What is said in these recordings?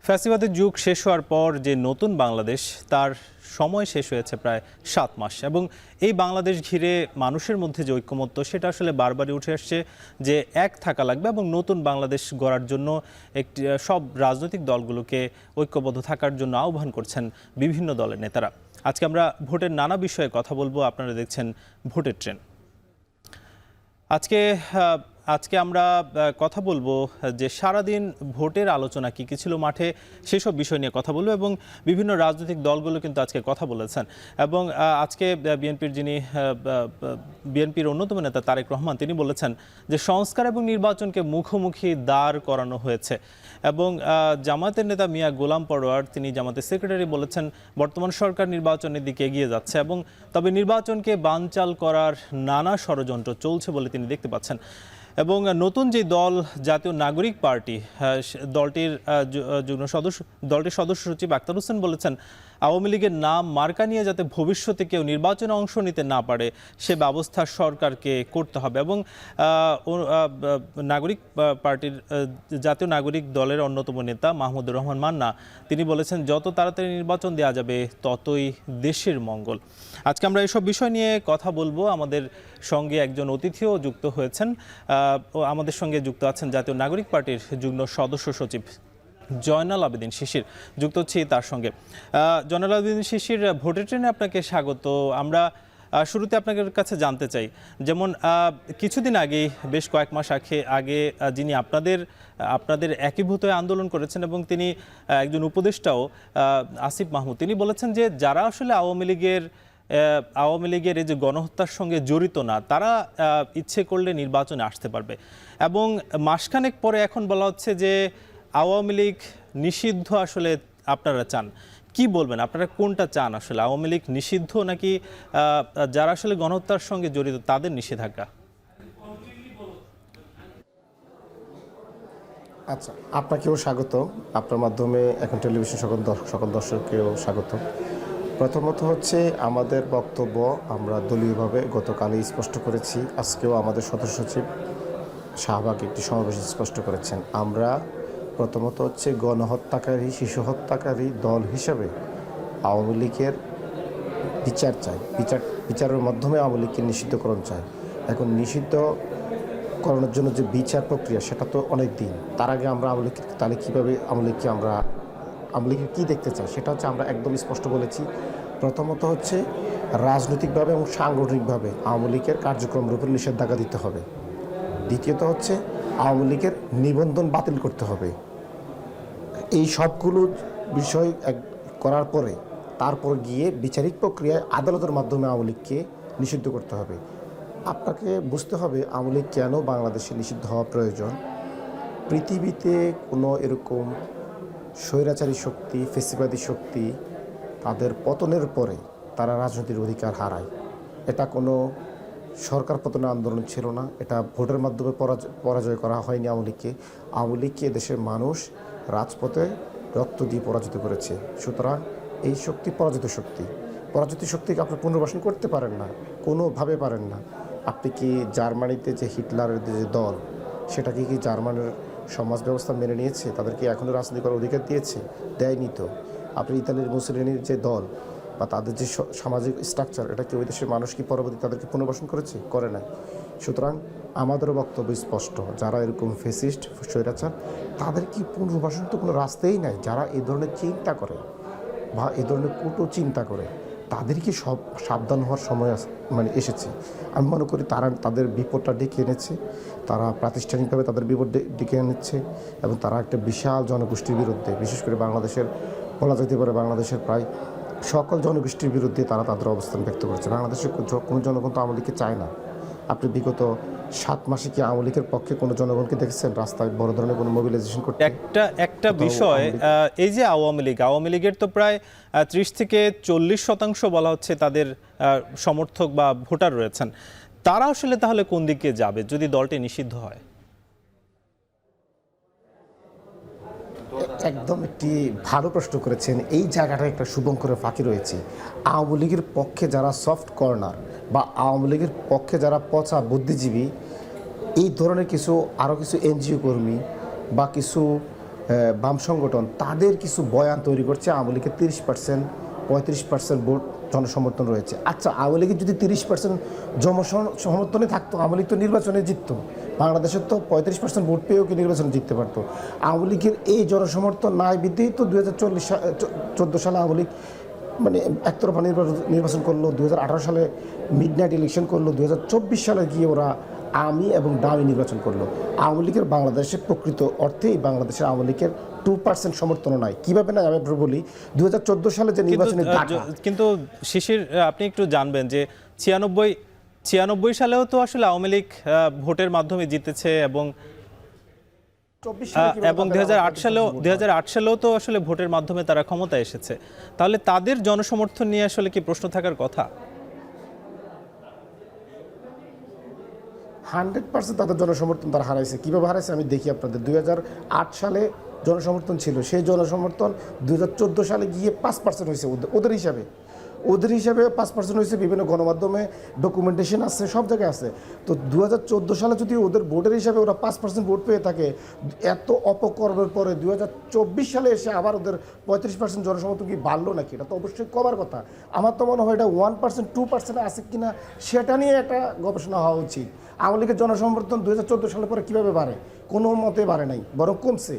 ফ্যাসিবাদের যুগ শেষ হওয়ার পর যে নতুন বাংলাদেশ তার সময় শেষ হয়েছে প্রায় 7 মাস এবং এই বাংলাদেশ ঘিরে মানুষের মধ্যে যে ঐক্যমত্য সেটা আসলে বারবারই উঠে আসছে যে এক থাকা লাগবে এবং নতুন বাংলাদেশ গড়ার জন্য একটি সব রাজনৈতিক দলগুলোকে ঐক্যবদ্ধ থাকার জন্য আহ্বান করছেন বিভিন্ন দলের নেতারা। আজকে আমরা ভোটের নানা বিষয়ে কথা বলবো। আপনারা দেখছেন ভোটের ট্রেন। আজকে আমরা কথা বলবো যে সারাদিন ভোটের আলোচনা কি ছিল মাঠে সেসব বিষয় নিয়ে কথা বলবো এবং বিভিন্ন রাজনৈতিক দলগুলো কিন্তু আজকে কথা বলেছেন এবং আজকে বিএনপির অন্যতম নেতা তারেক রহমান তিনি বলেছেন যে সংস্কার এবং নির্বাচনকে মুখোমুখি দাঁড় করানো হয়েছে এবং জামায়াতের নেতা মিয়া গোলাম পরোয়ার তিনি জামাতের সেক্রেটারি বলেছেন বর্তমান সরকার নির্বাচনের দিকে এগিয়ে যাচ্ছে এবং তবে নির্বাচনকে বানচাল করার নানা ষড়যন্ত্র চলছে বলে তিনি দেখতে পাচ্ছেন। এবং নতুন যে দল জাতীয় নাগরিক পার্টি দলটির সদস্য সচিব আক্তার হোসেন বলেছেন আওয়ামী লীগের নাম মার্কা নিয়ে যাতে ভবিষ্যতে কেউ নির্বাচনে অংশ নিতে না পারে সে ব্যবস্থা সরকারকে করতে হবে এবং নাগরিক পার্টির জাতীয় নাগরিক দলের অন্যতম নেতা মাহমুদুর রহমান মান্না তিনি বলেছেন যত তাড়াতাড়ি নির্বাচন দেওয়া যাবে ততই দেশের মঙ্গল। আজকে আমরা এসব বিষয় নিয়ে কথা বলবো। আমাদের সঙ্গে একজন অতিথিও যুক্ত হয়েছেন। আমাদের সঙ্গে যুক্ত আছেন জাতীয় নাগরিক পার্টির যুগ্ম সদস্য সচিব জয়নাল আবেদিন শিশির, যুক্ত হচ্ছি তার সঙ্গে। জয়নাল আবেদিন শিশির, ভোটের ট্রেনে আপনাকে স্বাগত। আমরা শুরুতে আপনাদের কাছে জানতে চাই, যেমন কিছুদিন আগেই বেশ কয়েক মাস আগে যিনি আপনাদের একীভূত হয়ে আন্দোলন করেছেন এবং তিনি একজন উপদেষ্টাও আসিফ মাহমুদ, তিনি বলেছেন যে যারা আসলে আওয়ামী লীগের এই যে গণহত্যার সঙ্গে জড়িত না তারা ইচ্ছে করলে নির্বাচনে আসতে পারবে এবং মাসখানেক পরে এখন বলা হচ্ছে যে আওয়ামী লীগ নিষিদ্ধ আসলে আপনারা চান। কি বলবেন, আপনারা কোনটা চান আসলে, আওয়ামী লীগ নিষিদ্ধ নাকি যারা আসলে গণহত্যার সঙ্গে জড়িত তাদের নিষেধাজ্ঞা? আচ্ছা, আপনাকেও স্বাগত। আপনার মাধ্যমে এখন টেলিভিশন সকল দর্শককেও স্বাগত। প্রথমত হচ্ছে আমাদের বক্তব্য আমরা দলীয়ভাবে গতকালই স্পষ্ট করেছি, আজকেও আমাদের সদস্য সচিব শাহবাগ একটি সমাবেশে স্পষ্ট করেছেন। আমরা প্রথমত হচ্ছে গণহত্যাকারী শিশু হত্যাকারী দল হিসাবে আওয়ামী লীগের বিচার চাই, বিচারের মাধ্যমে আওয়ামী লীগকে নিষিদ্ধকরণ চাই। এখন নিষিদ্ধকরণের জন্য যে বিচার প্রক্রিয়া সেটা তো অনেক দিন, তার আগে আমরা আওয়ামী লীগ তাহলে কীভাবে আওয়ামী লীগকে কী দেখতে চাই সেটা হচ্ছে আমরা একদম স্পষ্ট বলেছি। প্রথমত হচ্ছে রাজনৈতিকভাবে এবং সাংগঠনিকভাবে আওয়ামী লীগের কার্যক্রমের উপর নিষেধাজ্ঞা দিতে হবে। দ্বিতীয়ত হচ্ছে আওয়ামী লীগের নিবন্ধন বাতিল করতে হবে। এই সবগুলো বিষয় করার পরে তারপর গিয়ে বিচারিক প্রক্রিয়ায় আদালতের মাধ্যমে আওয়ামী লীগকে নিষিদ্ধ করতে হবে। আপনাকে বুঝতে হবে আওয়ামী লীগ কেন বাংলাদেশে নিষিদ্ধ হওয়া প্রয়োজন। পৃথিবীতে কোনো এরকম স্বৈরাচারী শক্তি, ফেসিবাদী শক্তি তাদের পতনের পরে তারা রাজনৈতিক অধিকার হারায়। এটা কোনো সরকার পতনের আন্দোলন ছিল না, এটা ভোটের মাধ্যমে পরাজয় করা হয়নি আওয়ামী লীগকে দেশের মানুষ রাজপথে রক্ত দিয়ে পরাজিত করেছে। সুতরাং এই শক্তি পরাজিত শক্তিকে আপনি পুনর্বাসন করতে পারেন না, কোনোভাবে পারেন না। আপনি কি জার্মানিতে যে হিটলারের যে দল সেটাকে কি জার্মানের সমাজ ব্যবস্থা মেনে নিয়েছে? তাদেরকে এখনও রাজনীতি করার অধিকার দিয়েছে? দেয়নি তো। আপনি ইতালির মুসলিনির যে দল বা তাদের যে সামাজিক স্ট্রাকচার, এটা কি ওই দেশের মানুষ কি পরবর্তী তাদেরকে পুনর্বাসন করেছে? করে নাই। সুতরাং আমাদেরও বক্তব্য স্পষ্ট, যারা এরকম ফেসিস্ট স্বৈরাচার তাদের কি পুনর্বাসন তো কোনো রাস্তাই নাই। যারা এই ধরনের চিন্তা করে বা এই ধরনের কুটো চিন্তা করে তাদেরকে সব সাবধান হওয়ার সময় এসেছে। আমি মনে করি তারা তাদের বিপদটা ডেকে এনেছে, তারা প্রাতিষ্ঠানিকভাবে তাদের বিপদ ডেকে এনেছে এবং তারা একটা বিশাল জনগোষ্ঠীর বিরুদ্ধে, বিশেষ করে বাংলাদেশের বলা যেতে পারে বাংলাদেশের প্রায় সকল জনগোষ্ঠীর বিরুদ্ধে তারা তাদের অবস্থান ব্যক্ত করেছে। বাংলাদেশের কোনো জনগণ তো আওয়ামী লীগকে চায় না। আপনি বিগত 7 মাসে কি আওয়ামী লীগের পক্ষে কোনো জনগণকে দেখেছেন রাস্তায় বড় ধরনের কোনো মোবিলাইজেশন করতে? একটা বিষয়, এই যে আওয়ামী লীগের তো প্রায় 30 থেকে 40% বলা হচ্ছে তাদের সমর্থক বা ভোটার রয়েছেন। তারা আসলে তাহলে কোন দিকে যাবে যদি দলটি নিষিদ্ধ হয়? একদম একটি ভালো প্রশ্ন করেছেন। এই জায়গাটা একটা শুভঙ্করের ফাঁকি রয়েছে। আওয়ামী লীগের পক্ষে যারা সফট কর্নার বা আওয়ামী লীগের পক্ষে যারা পচা বুদ্ধিজীবী, এই ধরনের আরও কিছু এনজিও কর্মী বা কিছু বাম সংগঠন তাদের কিছু বয়ান তৈরি করছে আওয়ামী লীগের 30% 35% ভোট জনসমর্থন রয়েছে। আচ্ছা, আওয়ামী লীগের যদি 30% জনসমর্থনে থাকতো, আওয়ামী লীগ তো নির্বাচনে জিততো। বাংলাদেশের তো 35% ভোট পেয়েও কি নির্বাচনে জিততে পারতো। আওয়ামী লীগের এই জনসমর্থন নাই বিধেই তো 2014 সালে আওয়ামী লীগ মানে একতরফা নির্বাচন করলো, 2018 সালে মিডনাইট ইলেকশন করলো, 2024 সালে গিয়ে ওরা আমি এবং ডামি নির্বাচন করলো। আওয়ামী লীগের বাংলাদেশের প্রকৃত অর্থেই বাংলাদেশের আওয়ামী লীগের 2% সমর্থন নাই। কীভাবে না আমি বলি, 2014 সালে যে নির্বাচনের কিন্তু শিশির, আপনি একটু জানবেন যে 96 সালেও তো আসলে আওয়ামী লীগ ভোটের মাধ্যমে জিতেছে এবং 2008 সালেও তো আসলে ভোটের মাধ্যমে তারা ক্ষমতায় এসেছে। তাহলে তাদের জনসমর্থন নিয়ে আসলে কি প্রশ্ন থাকার কথা? 100% তাদের জনসমর্থন তারা হারাইছে। কীভাবে হারাইছে আমি দেখি আপনাদের। 2008 সালে জনসমর্থন ছিল, সেই জনসমর্থন 2014 সালে গিয়ে 5% হয়েছে ওদের হিসাবে 5% হয়েছে। বিভিন্ন গণমাধ্যমে ডকুমেন্টেশন আছে, সব জায়গায় আছে। তো 2014 সালে যদি ওদের ভোটের হিসাবে ওরা 5% ভোট পেয়ে থাকে, এত অপকর্মের পরে 2024 সালে এসে আবার ওদের 35% জনসমর্থন কি বাড়লো নাকি? এটা তো অবশ্যই কমার কথা। আমার তো মনে হয় এটা 1% 2% আছে কিনা সেটা নিয়ে একটা গবেষণা হওয়া উচিত। আওয়ামী লীগের জনসমর্থন 2014 সালের পরে কীভাবে বাড়ে? কোনো মতে বাড়ে নাই, বরং কমছে।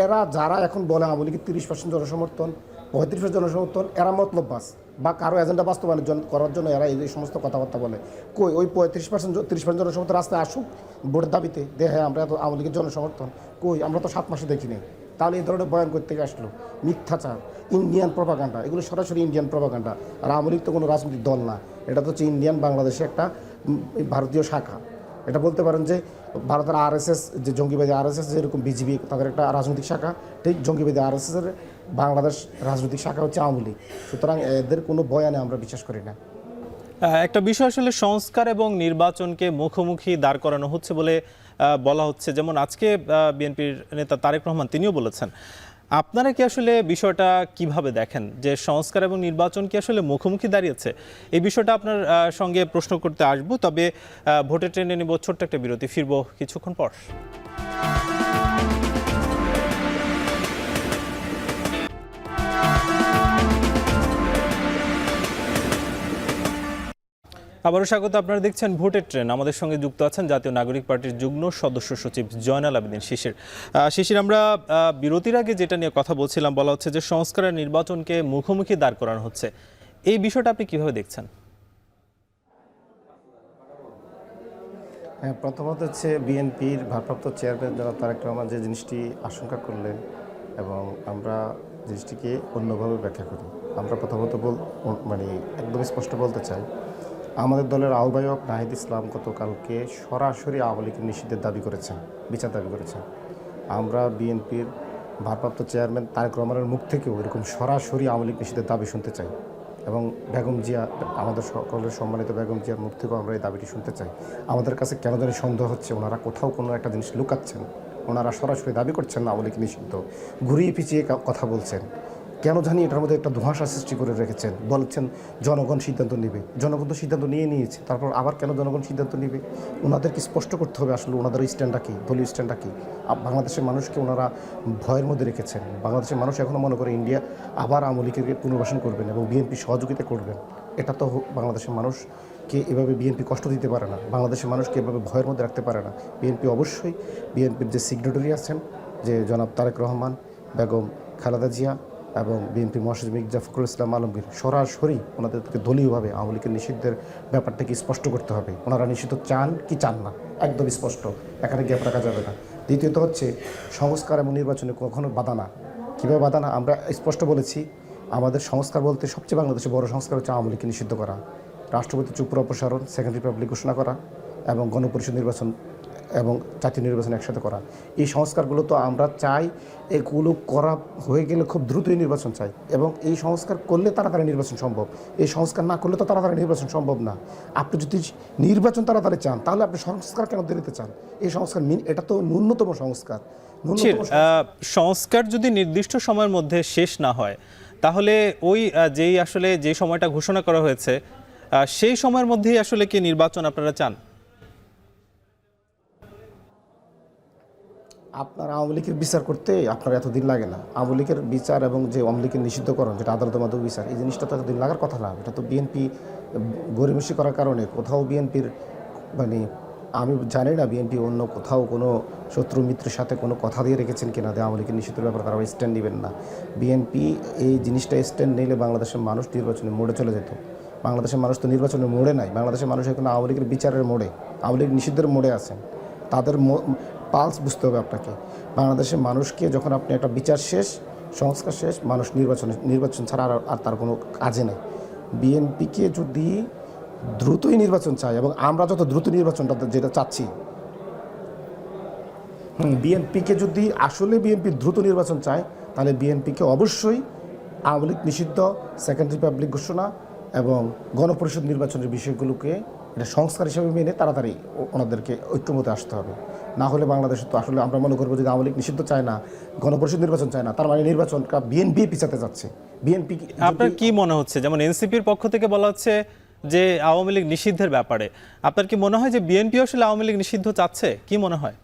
এরা যারা এখন বলে আওয়ামী লীগের 30% জনসমর্থন, 35% জনসমর্থন, এরা মতলব বাস বা কারো এজেন্ডা বাস্তবায়ন করার জন্য এরা এই সমস্ত কথাবার্তা বলে। কই ওই 30% জনসমর্থন রাস্তায় আসুক ভোটের দাবিতে, হ্যাঁ আমরা তো আওয়ামী লীগের জনসমর্থন, কই আমরা তো 7 মাসে দেখিনি। তাহলে এই ধরনের বয়ান করতে আসলো মিথ্যাচার, ইন্ডিয়ান প্রপাগান্ডা, এগুলো সরাসরি ইন্ডিয়ান প্রপাগান্ডা। আর আওয়ামী লীগ তো কোনো রাজনৈতিক দল না, এটা তো হচ্ছে ইন্ডিয়ান বাংলাদেশে একটা ভারতীয় শাখা। এটা বলতে পারেন যে ভারতের আরএসএস, যে জঙ্গিবাদী আরএসএস যেরকম বিজেপি তাদের একটা রাজনৈতিক শাখা, ঠিক জঙ্গিবাদী আরএসএসের বাংলাদেশ রাজনৈতিক শাখা হচ্ছে আওয়ামী লীগ। সুতরাং এদের কোনো বয়ানে আমরা বিশ্বাস করি না। একটা বিষয় আসলে সংস্কার এবং নির্বাচনকে মুখোমুখি দাঁড় করানো হচ্ছে বলে বলা হচ্ছে। যেমন আজকে বিএনপির নেতা তারেক রহমান তিনিও বলেছেন। আপনারা কি আসলে বিষয়টা কিভাবে দেখেন যে সংস্কার এবং নির্বাচন কি আসলে মুখোমুখি দাঁড়িয়েছে? এই বিষয়টা আপনার সঙ্গে প্রশ্ন করতে আসবো, তবে ভোটের ট্রেন্ডে নিব ছোট্ট একটা বিরতি, ফিরবো কিছুক্ষণ পর। আবারও স্বাগত। আপনারা দেখছেন ভোটের ট্রেন। আমাদের সঙ্গে যুক্ত আছেন জাতীয় নাগরিক পার্টির যুগ্ম সদস্য সচিব জয়নাল আবেদীন শিশির। আমরা বিরতির আগে যেটা নিয়ে কথা বলছিলাম, বলা হচ্ছে যে সংস্কার আর নির্বাচনকে মুখোমুখি দাঁড় করানো হচ্ছে। এই বিষয়টা আপনি কিভাবে দেখছেন? হ্যাঁ, প্রথমত হচ্ছে বিএনপির ভারপ্রাপ্ত চেয়ারম্যান জনাব তারেক রহমান যে জিনিসটি আশঙ্কা করলেন এবং আমরা জিনিসটিকে অন্যভাবে ব্যাখ্যা করি। আমরা প্রথমত মানে একদম স্পষ্ট বলতে চাই, আমাদের দলের আহ্বায়ক নাহিদ ইসলাম গতকালকে সরাসরি আওয়ামী লীগের নিষিদ্ধের দাবি করেছেন, বিচার দাবি করেছেন। আমরা বিএনপির ভারপ্রাপ্ত চেয়ারম্যান তারেক রহমানের মুখ থেকেও এরকম সরাসরি আওয়ামী লীগ নিষিদ্ধের দাবি শুনতে চাই এবং বেগম জিয়া, আমাদের সকলের সম্মানিত বেগম জিয়ার মুখ থেকেও আমরা এই দাবিটি শুনতে চাই। আমাদের কাছে কেন জানি সন্দেহ হচ্ছে ওনারা কোথাও কোনো একটা জিনিস লুকাচ্ছেন। ওনারা সরাসরি দাবি করছেন না আওয়ামী লীগ নিষিদ্ধ, ঘুরিয়ে পিছিয়ে কথা বলছেন। কেন জানি এটার মধ্যে একটা ধোঁয়াশা সৃষ্টি করে রেখেছেন। বলছেন জনগণ সিদ্ধান্ত নেবে, জনগণ তো সিদ্ধান্ত নিয়েছে, তারপর আবার কেন জনগণ সিদ্ধান্ত নেবে? ওনাদেরকে স্পষ্ট করতে হবে আসলে ওনাদের স্ট্যান্ডটা কী, দলীয় স্ট্যান্ডটা কী। বাংলাদেশের মানুষকে ওনারা ভয়ের মধ্যে রেখেছেন। বাংলাদেশের মানুষ এখনও মনে করে ইন্ডিয়া আবার আওয়ামী লীগকে পুনর্বাসন করবেন এবং বিএনপি সহযোগিতা করবেন। এটা তো বাংলাদেশের মানুষকে এভাবে বিএনপি কষ্ট দিতে পারে না, বাংলাদেশের মানুষকে এভাবে ভয়ের মধ্যে রাখতে পারে না। বিএনপি অবশ্যই, বিএনপির যে সিগনেটারি আছেন যে জনাব তারেক রহমান, বেগম খালেদা জিয়া এবং বিএনপি মহাসচিব মির্জা ফখরুল ইসলাম আলমগীর সরাসরি ওনাদেরকে দলীয়ভাবে আওয়ামী লীগের নিষিদ্ধের ব্যাপারটাকে স্পষ্ট করতে হবে। ওনারা নিষিদ্ধ চান কি চান না, একদম স্পষ্ট, এখানে গ্যাপ রাখা যাবে না। দ্বিতীয়ত হচ্ছে সংস্কার এবং নির্বাচনে কখনো বাধা না। কীভাবে বাধা না? আমরা স্পষ্ট বলেছি, আমাদের সংস্কার বলতে সবচেয়ে বাংলাদেশে বড় সংস্কার হচ্ছে আওয়ামী লীগকে নিষিদ্ধ করা, রাষ্ট্রপতি চুপুর অপসারণ, সেকেন্ড রিপাবলিক ঘোষণা করা এবং গণপরিষদ নির্বাচন এবং জাতীয় নির্বাচন একসাথে করা। এই সংস্কারগুলো তো আমরা চাই, এগুলো করা হয়ে গেলে খুব দ্রুতই নির্বাচন চাই এবং এই সংস্কার করলে তাড়াতাড়ি নির্বাচন সম্ভব। এই সংস্কার না করলে তো তাড়াতাড়ি নির্বাচন সম্ভব না। আপনি যদি নির্বাচন তাড়াতাড়ি চান তাহলে আপনি সংস্কার কেন দেরিতে চান? এই সংস্কার এটা তো ন্যূনতম সংস্কার। সংস্কার যদি নির্দিষ্ট সময়ের মধ্যে শেষ না হয় তাহলে ওই যে সময়টা ঘোষণা করা হয়েছে সেই সময়ের মধ্যেই আসলে কি নির্বাচন আপনারা চান? আপনার আওয়ামী লীগের বিচার করতে আপনার এতদিন লাগে না। আওয়ামী লীগের বিচার এবং যে আওয়ামী লীগের নিষিদ্ধকরণ, যেটা আদালতের মাধ্যমে বিচার, এই জিনিসটা তো এতদিন লাগার কথা না। এটা তো বিএনপি গড়িমসি করার কারণে কোথাও বিএনপির মানে আমি জানি না বিএনপি অন্য কোথাও কোনো শত্রু মিত্রের সাথে কোনো কথা দিয়ে রেখেছেন কিনা যে আওয়ামী লীগের নিষিদ্ধের ব্যাপারে তারা স্ট্যান্ড নেবেন না। বিএনপি এই জিনিসটা স্ট্যান্ড নিলে বাংলাদেশের মানুষ নির্বাচনের মোড়ে চলে যেত। বাংলাদেশের মানুষ তো নির্বাচনের মোড়ে নাই, বাংলাদেশের মানুষ এখন আওয়ামী লীগের বিচারের মোড়ে, আওয়ামী লীগ নিষিদ্ধের মোড়ে আছেন। তাদের পালস বুঝতে হবে আপনাকে। বাংলাদেশের মানুষকে যখন আপনি একটা বিচার শেষ, সংস্কার শেষ, মানুষ নির্বাচন ছাড়া আর তার কোনো কাজে নেই। বিএনপিকে যদি দ্রুতই নির্বাচন চাই এবং আমরা যত দ্রুত নির্বাচনটা যেটা চাচ্ছি, বিএনপিকে যদি আসলে বিএনপি দ্রুত নির্বাচন চায় তাহলে বিএনপিকে অবশ্যই আওয়ামী লীগ নিষিদ্ধ, সেকেন্ড রিপাবলিক ঘোষণা এবং গণপরিষদ নির্বাচনের বিষয়গুলোকে এটা সংস্কার হিসেবে মেনে তাড়াতাড়ি ওনাদেরকে ঐক্যমতে আসতে হবে। না হলে বাংলাদেশে তো আসলে আমরা মনে করবো যে আওয়ামী লীগ নিষিদ্ধ চায় না, গণপরিষদ নির্বাচন চায় না, তার মানে নির্বাচনটা বিএনপি পিছাতে যাচ্ছে। বিএনপি আপনার কি মনে হচ্ছে, যেমন এনসিপির পক্ষ থেকে বলা হচ্ছে যে আওয়ামী লীগ নিষিদ্ধের ব্যাপারে, আপনার কি মনে হয় যে বিএনপি আসলে আওয়ামী লীগ নিষিদ্ধ চাচ্ছে? কি মনে হয়?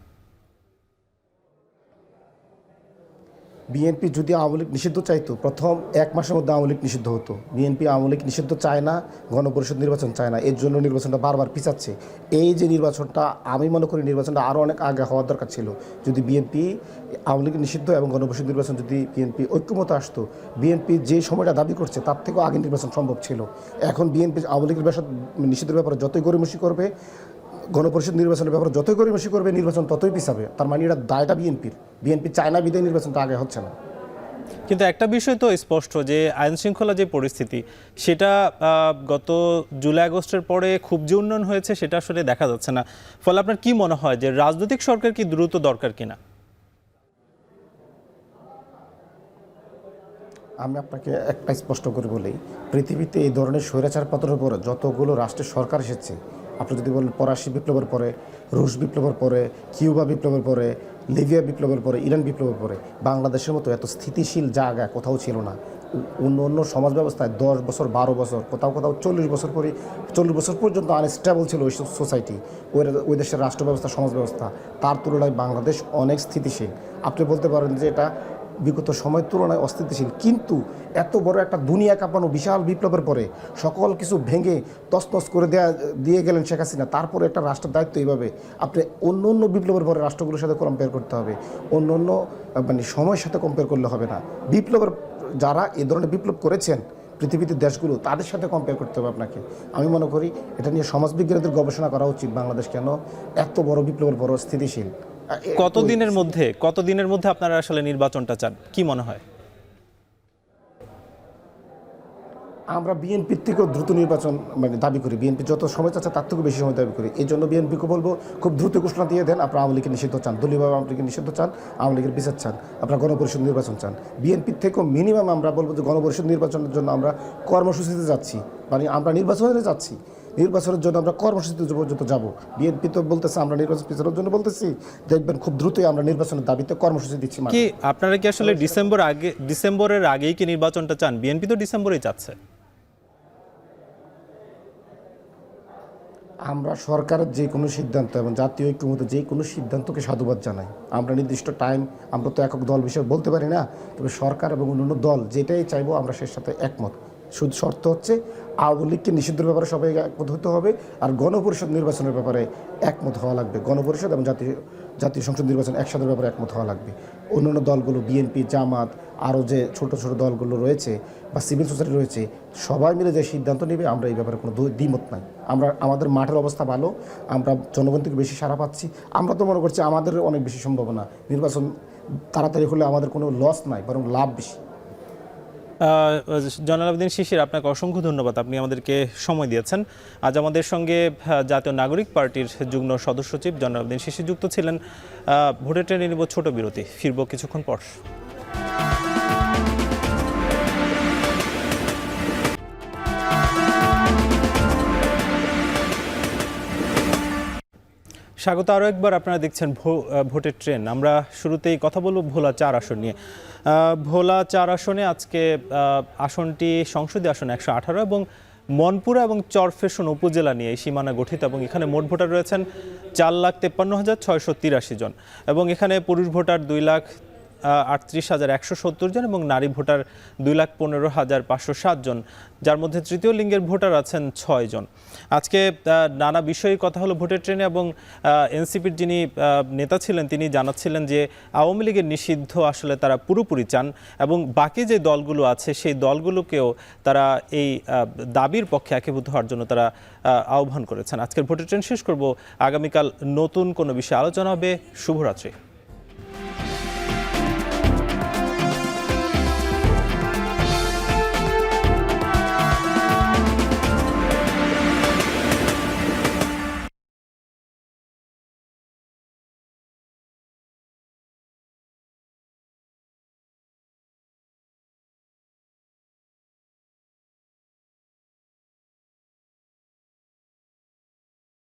বিএনপি যদি আওয়ামী লীগ নিষিদ্ধ চাইতো প্রথম 1 মাসের মধ্যে আওয়ামী লীগ নিষিদ্ধ হতো। বিএনপি আওয়ামী লীগ নিষিদ্ধ চায় না, গণপরিষদ নির্বাচন চায় না, এর জন্য নির্বাচনটা বারবার পিছাচ্ছে। এই যে নির্বাচনটা, আমি মনে করি নির্বাচনটা আরও অনেক আগে হওয়ার দরকার ছিল। যদি বিএনপি আওয়ামী লীগ নিষিদ্ধ এবং গণপরিষদ নির্বাচন যদি বিএনপি ঐক্যমত আসতো, বিএনপি যে সময়টা দাবি করছে তার থেকেও আগে নির্বাচন সম্ভব ছিল। এখন বিএনপি আওয়ামী লীগের নিষিদ্ধের ব্যাপারে যতই গড়িমসি করবে, গণপরিষদ নির্বাচনের ব্যাপারে যতই গড়িমসি করবে, নির্বাচন ততই পিছাবে। তার মানে এটা দায়টা বিএনপির চায়না বিদায় নির্বাচনটা আগে হচ্ছে না। কিন্তু একটা বিষয় তো স্পষ্ট যে আইন শৃঙ্খলা যে পরিস্থিতি, সেটা গত জুলাই আগস্টের পরে খুব যে উন্নয়ন হয়েছে সেটা আসলে দেখা যাচ্ছে না। ফলে আপনার কি মনে হয় যে রাজনৈতিক সরকার কি দ্রুত দরকার কিনা? আমি আপনাকে একটা স্পষ্ট করে বলি, পৃথিবীতে এই ধরনের স্বৈরাচার পতনের পরে যতগুলো রাষ্ট্রের সরকার এসেছে, আপনি যদি বলেন ফরাসি বিপ্লবের পরে, রুশ বিপ্লবের পরে, কিউবা বিপ্লবের পরে, লিবিয়া বিপ্লবের পরে, ইরান বিপ্লবের পরে, বাংলাদেশের মতো এত স্থিতিশীল জায়গা কোথাও ছিল না। অন্য সমাজ ব্যবস্থায় 10 বছর 12 বছর, কোথাও 40 বছর পর্যন্ত আনস্টেবল ছিল ওই সোসাইটি, ওই দেশের রাষ্ট্র ব্যবস্থা, সমাজ ব্যবস্থা। তার তুলনায় বাংলাদেশ অনেক স্থিতিশীল। আপনি বলতে পারেন যে এটা বিগত সময়ের তুলনায় অস্থিতিশীল, কিন্তু এত বড় একটা দুনিয়া কাঁপানো বিশাল বিপ্লবের পরে সকল কিছু ভেঙে তছনছ করে দিয়ে গেলেন শেখ হাসিনা। তারপরে একটা রাষ্ট্রের দায়িত্ব এইভাবে আপনি অন্য বিপ্লবের পরে রাষ্ট্রগুলোর সাথে কম্পেয়ার করতে হবে, অন্য মানে সময়ের সাথে কম্পেয়ার করলে হবে না। বিপ্লবের যারা এ ধরনের বিপ্লব করেছেন পৃথিবীতে দেশগুলো, তাদের সাথে কম্পেয়ার করতে হবে আপনাকে। আমি মনে করি এটা নিয়ে সমাজবিজ্ঞানীদের গবেষণা করা উচিত, বাংলাদেশ কেন এত বড় বিপ্লবের পর স্থিতিশীল। কতদিনের মধ্যে আপনারা আসলে নির্বাচনটা চান, কি মনে হয়? আমরা বিএনপির থেকেও দ্রুত নির্বাচন মানে দাবি করি। বিএনপি যত সময় চাচ্ছে তার থেকেও বেশি সময় দাবি করি। এই জন্য বিএনপিকে বলবো খুব দ্রুত ঘোষণা দিয়ে দেন আপনারা আওয়ামী লীগের নিষিদ্ধ চান, দলীয়ভাবে আওয়ামী লীগের নিষিদ্ধ চান, আওয়ামী লীগের বিচার চান, আপনারা গণপরিষদ নির্বাচন চান। বিএনপির থেকেও মিনিমাম আমরা বলবো যে গণপরিষদ নির্বাচনের জন্য আমরা কর্মসূচিতে যাচ্ছি, মানে আমরা নির্বাচনে যাচ্ছি, নির্বাচনের জন্য আমরা কর্মসূচিতে পর্যন্ত যাব। বিএনপি তো বলতেছে আমরা নির্বাচন পিছানোর জন্য বলতেছি, দেখবেন খুব দ্রুতই আমরা নির্বাচনের দাবিতে কর্মসূচি দিচ্ছি। কি আপনারা কি আসলে ডিসেম্বরের আগেই কি নির্বাচনটা চান? বিএনপি তো ডিসেম্বরেই চাচ্ছে। আমরা সরকারের যে কোনো সিদ্ধান্ত এবং জাতীয় ঐক্যমত যে কোনো সিদ্ধান্তকে সাধুবাদ জানাই। আমরা নির্দিষ্ট টাইম, আমরা তো একক দল বিষয়ে বলতে পারি না, তবে সরকার এবং অন্যান্য দল যেটাই চাইবো আমরা সে সাথে একমত। শুধু শর্ত হচ্ছে আওয়ামী লীগকে নিষিদ্ধের ব্যাপারে সবাই একমত হতে হবে, আর গণপরিষদ নির্বাচনের ব্যাপারে একমত হওয়া লাগবে। গণপরিষদ এবং জাতীয় সংসদ নির্বাচন একসাথে ব্যাপারে একমত হওয়া লাগবে। অন্যান্য দলগুলো বিএনপি, জামাত, আরও যে ছোট ছোট দলগুলো রয়েছে বা সিভিল সোসাইটি রয়েছে, সবাই মিলে যে সিদ্ধান্ত নেবে আমরা এই ব্যাপারে কোনো দ্বিমত নাই। আমাদের মাঠের অবস্থা ভালো, আমরা জনগণ থেকে বেশি সাড়া পাচ্ছি। আমরা তো মনে করছি আমাদের অনেক বেশি সম্ভাবনা, নির্বাচন তাড়াতাড়ি হলে আমাদের কোনো লস নাই, বরং লাভ বেশি। জয়নাল আবেদিন শিশির, আপনাকে অসংখ্য ধন্যবাদ, আপনি আমাদেরকে সময় দিয়েছেন। আজ আমাদের সঙ্গে জাতীয় নাগরিক পার্টির যুগ্ম সদস্য সচিব জয়নাল আবেদিন শিশির যুক্ত ছিলেন। ভোটের ট্রেনে নিব ছোট বিরতি, ফিরব কিছুক্ষণ পর। স্বাগত আরও একবার, আপনারা দেখছেন ভোটের ট্রেন। আমরা শুরুতেই কথা বলবো ভোলা 4 আসন নিয়ে। ভোলা 4 আসনে আজকে আসনটি সংসদীয় আসন 118 এবং মনপুরা এবং চরফেশন উপজেলা নিয়ে এই সীমানা গঠিত এবং এখানে মোট ভোটার রয়েছেন 4,53,683 জন এবং এখানে পুরুষ ভোটার 2,38,170 জন এবং নারী ভোটার 2,15,507 জন, যার মধ্যে তৃতীয় লিঙ্গের ভোটার আছেন 6 জন। আজকে নানা বিষয়ে কথা হলো ভোটের ট্রেনে এবং এনসিপির যিনি নেতা ছিলেন তিনি জানাচ্ছিলেন যে আওয়ামী লীগের নিষিদ্ধ আসলে তারা পুরোপুরি চান এবং বাকি যে দলগুলো আছে সেই দলগুলোকেও তারা এই দাবির পক্ষে একীভূত হওয়ার জন্য তারা আহ্বান করেছেন। আজকের ভোটের ট্রেন শেষ করব, আগামীকাল নতুন কোনো বিষয়ে আলোচনা হবে। শুভরাত্রি।